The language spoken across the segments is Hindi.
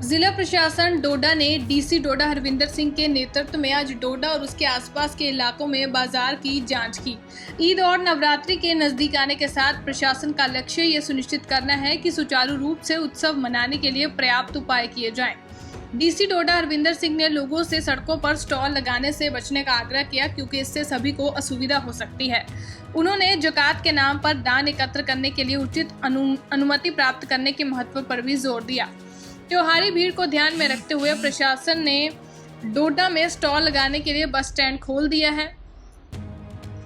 जिला प्रशासन डोडा ने डीसी डोडा हरविंदर सिंह के नेतृत्व में आज डोडा और उसके आसपास के इलाकों में बाजार की जांच की। ईद और नवरात्रि के नजदीक आने के साथ प्रशासन का लक्ष्य ये सुनिश्चित करना है कि सुचारू रूप से उत्सव मनाने के लिए पर्याप्त उपाय किए जाएं। डीसी डोडा हरविंदर सिंह ने लोगों से सड़कों पर स्टॉल लगाने से बचने का आग्रह किया, क्योंकि इससे सभी को असुविधा हो सकती है। उन्होंने ज़कात के नाम पर दान एकत्र करने के लिए उचित अनुमति प्राप्त करने के महत्व पर भी जोर दिया। त्योहारी भीड़ को ध्यान में रखते हुए प्रशासन ने डोडा में स्टॉल लगाने के लिए बस स्टैंड खोल दिया है।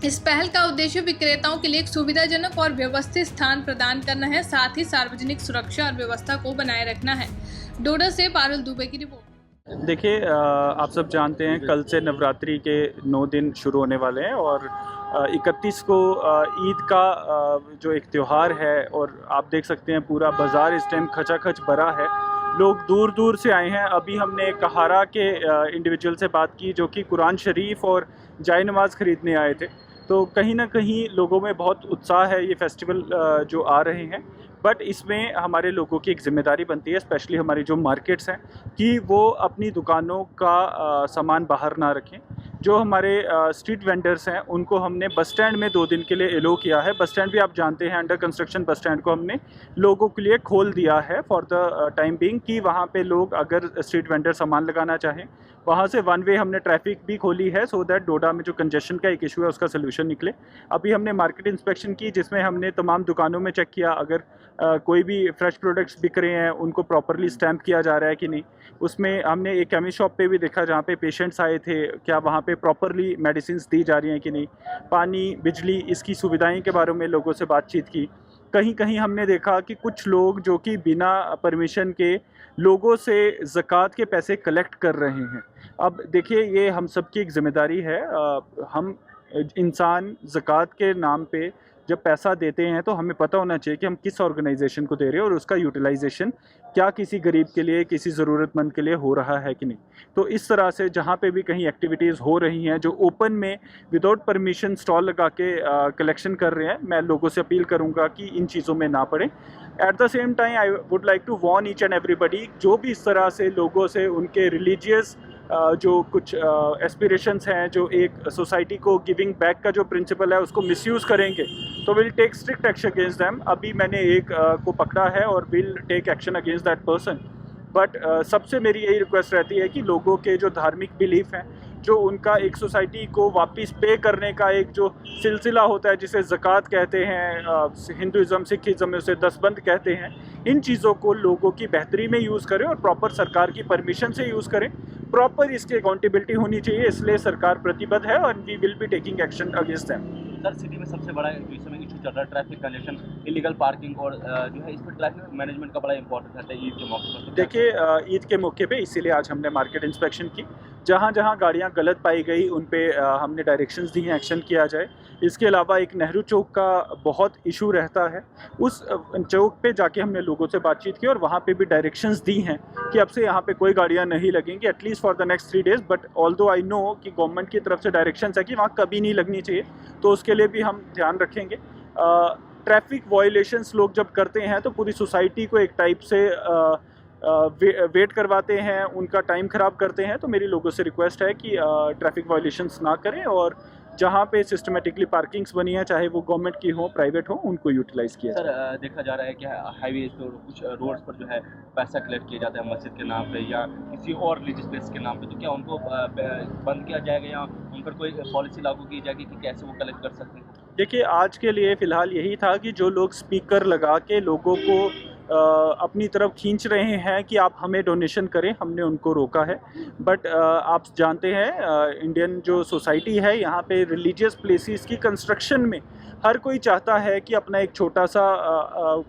इस पहल का उद्देश्य विक्रेताओं के लिए एक सुविधाजनक और व्यवस्थित स्थान प्रदान करना है, साथ ही सार्वजनिक सुरक्षा और व्यवस्था को बनाए रखना है। डोडा से पारुल दुबे की रिपोर्ट। देखिए, आप सब जानते हैं कल से नवरात्रि के 9 दिन शुरू होने वाले हैं और 31 को ईद का जो एक त्यौहार है, और आप देख सकते हैं पूरा बाज़ार इस टाइम खचाखच भरा है। लोग दूर दूर से आए हैं। अभी हमने कहारा के इंडिविजुअल से बात की जो कि कुरान शरीफ और जाय नमाज़ ख़रीदने आए थे। तो कहीं ना कहीं लोगों में बहुत उत्साह है ये फेस्टिवल जो आ रहे हैं, बट इसमें हमारे लोगों की एक ज़िम्मेदारी बनती है, स्पेशली हमारी जो मार्केट्स हैं, कि वो अपनी दुकानों का सामान बाहर ना रखें। जो हमारे स्ट्रीट वेंडर्स हैं उनको हमने बस स्टैंड में 2 दिन के लिए एलो किया है। बस स्टैंड भी आप जानते हैं, अंडर कंस्ट्रक्शन बस स्टैंड को हमने लोगों के लिए खोल दिया है फॉर द टाइम बीइंग, कि वहाँ पे लोग अगर स्ट्रीट वेंडर सामान लगाना चाहें, वहाँ से वन वे हमने ट्रैफिक भी खोली है, सो दैट डोडा में जो कंजेशन का एक इशू है उसका सोल्यूशन निकले। अभी हमने मार्केट इंस्पेक्शन की, जिसमें हमने तमाम दुकानों में चेक किया अगर कोई भी फ्रेश प्रोडक्ट्स बिक रहे हैं उनको प्रॉपरली स्टैम्प किया जा रहा है कि नहीं। उसमें हमने एक केमिस्ट शॉप पे भी देखा जहाँ पे पेशेंट्स आए थे, क्या वहाँ पे प्रॉपरली मेडिसिन्स दी जा रही हैं कि नहीं। पानी, बिजली, इसकी सुविधाएं के बारे में लोगों से बातचीत की। कहीं कहीं हमने देखा कि कुछ लोग जो कि बिना परमिशन के लोगों से ज़कात के पैसे कलेक्ट कर रहे हैं। अब देखिए, ये हम सब की एक ज़िम्मेदारी है। हम इंसान ज़कात के नाम पे जब पैसा देते हैं तो हमें पता होना चाहिए कि हम किस ऑर्गेनाइजेशन को दे रहे हैं और उसका यूटिलाइजेशन क्या किसी गरीब के लिए, किसी ज़रूरतमंद के लिए हो रहा है कि नहीं। तो इस तरह से जहाँ पे भी कहीं एक्टिविटीज़ हो रही हैं जो ओपन में विदाउट परमिशन स्टॉल लगा के कलेक्शन कर रहे हैं, मैं लोगों से अपील करूँगा कि इन चीज़ों में ना पड़ें। At the same time I would like to warn each and everybody, जो भी इस तरह से लोगों से उनके रिलीजियस जो कुछ एस्पिरेशंस हैं, जो एक सोसाइटी को गिविंग बैक का जो प्रिंसिपल है उसको मिसयूज़ करेंगे, तो will take strict action against them. अभी मैंने एक को पकड़ा है और will take action against that person. But सबसे मेरी यही रिक्वेस्ट रहती है कि लोगों के जो धार्मिक बिलीफ हैं, जो उनका एक सोसाइटी को वापस पे करने का एक जो सिलसिला होता है जिसे ज़कात कहते हैं, हिंदुज़म सिखिज़म में उसे दसबंद कहते हैं, इन चीज़ों को लोगों की बेहतरी में यूज़ करें और प्रॉपर सरकार की परमिशन से यूज़ करें। प्रॉपर इसकी अकाउंटेबिलिटी होनी चाहिए, इसलिए सरकार प्रतिबद्ध है और we will be taking action against them. Sir, city में सबसे बड़ा जो इस समय इशू चल रहा है ट्रैफिक कंजेशन, इलीगल पार्किंग, और जो है इस पर ट्रैफिक मैनेजमेंट का बड़ा इंपॉर्टेंट रहता है ईद के मौके पर। देखिए, ईद के मौके पे इसीलिए आज हमने मार्केट इंस्पेक्शन की। जहाँ जहाँ गाड़ियाँ गलत पाई गई उन पे हमने डायरेक्शंस दी हैं एक्शन किया जाए। इसके अलावा एक नेहरू चौक का बहुत इशू रहता है, उस चौक पे जाके हमने लोगों से बातचीत की और वहाँ पे भी डायरेक्शंस दी हैं कि अब से यहाँ पे कोई गाड़ियाँ नहीं लगेंगी at least for the next 3 days. But although I know कि गवर्नमेंट की तरफ से डायरेक्शंस है कि वहाँ कभी नहीं लगनी चाहिए, तो उसके लिए भी हम ध्यान रखेंगे। ट्रैफिक वायलेशंस लोग जब करते हैं तो पूरी सोसाइटी को एक टाइप से वेट करवाते हैं, उनका टाइम ख़राब करते हैं। तो मेरी लोगों से रिक्वेस्ट है कि ट्रैफिक वायलेशंस ना करें और जहाँ पे सिस्टमेटिकली पार्किंग्स बनी है, चाहे वो गवर्नमेंट की हो, प्राइवेट हो, उनको यूटिलाइज़ किया जाए। सर, देखा जा रहा है कि हाईवे पर कुछ रोड्स पर जो है पैसा कलेक्ट किया जाता है मस्जिद के नाम पे या किसी और रिलीजियस प्लेस के नाम पे, तो क्या उनको बंद किया जाएगा या उन पर कोई पॉलिसी लागू की जाएगी कि कैसे वो कलेक्ट कर सकते हैं? देखिए, आज के लिए फ़िलहाल यही था कि जो लोग स्पीकर लगा के लोगों को अपनी तरफ खींच रहे हैं कि आप हमें डोनेशन करें, हमने उनको रोका है। बट आप जानते हैं इंडियन जो सोसाइटी है, यहाँ पे रिलीजियस प्लेसेस की कंस्ट्रक्शन में हर कोई चाहता है कि अपना एक छोटा सा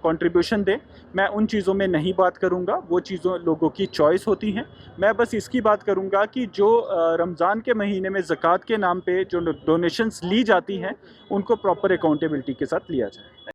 कंट्रीब्यूशन दे। मैं उन चीज़ों में नहीं बात करूँगा, वो चीज़ों लोगों की चॉइस होती हैं। मैं बस इसकी बात करूँगा कि जो रमज़ान के महीने में ज़कात के नाम पे जो डोनेशंस ली जाती हैं उनको प्रॉपर अकाउंटेबिलिटी के साथ लिया जाए।